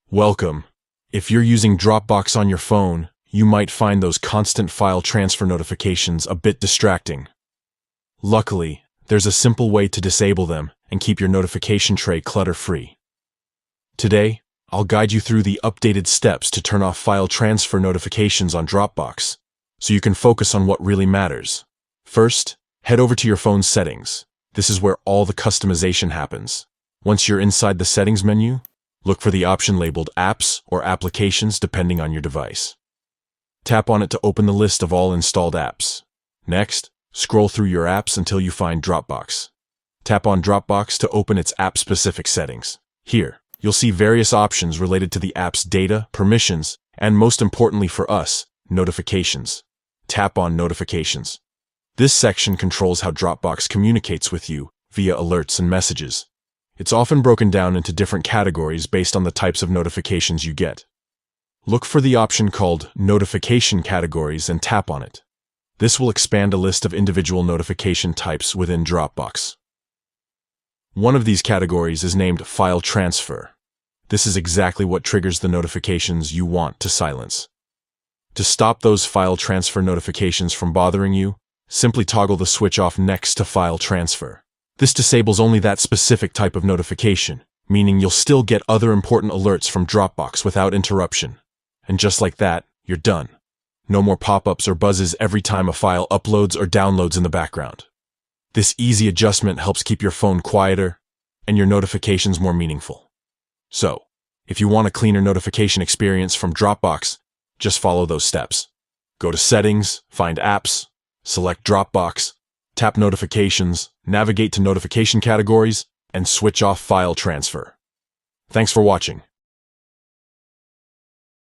Welcome. If you're using Dropbox on your phone, you might find those constant file transfer notifications a bit distracting. Luckily, there's a simple way to disable them and keep your notification tray clutter-free. Today, I'll guide you through the updated steps to turn off file transfer notifications on Dropbox, so you can focus on what really matters. First, head over to your phone's settings. This is where all the customization happens. Once you're inside the settings menu, look for the option labeled Apps or Applications depending on your device. Tap on it to open the list of all installed apps. Next, scroll through your apps until you find Dropbox. Tap on Dropbox to open its app-specific settings. Here, you'll see various options related to the app's data, permissions, and most importantly for us, notifications. Tap on Notifications. This section controls how Dropbox communicates with you via alerts and messages. It's often broken down into different categories based on the types of notifications you get. Look for the option called Notification Categories and tap on it. This will expand a list of individual notification types within Dropbox. One of these categories is named File Transfer. This is exactly what triggers the notifications you want to silence. To stop those file transfer notifications from bothering you, simply toggle the switch off next to File Transfer. This disables only that specific type of notification, meaning you'll still get other important alerts from Dropbox without interruption. And just like that, you're done. No more pop-ups or buzzes every time a file uploads or downloads in the background. This easy adjustment helps keep your phone quieter and your notifications more meaningful. So, if you want a cleaner notification experience from Dropbox, just follow those steps. Go to Settings, find Apps, select Dropbox, tap Notifications, navigate to notification categories, and switch off File Transfer. Thanks for watching.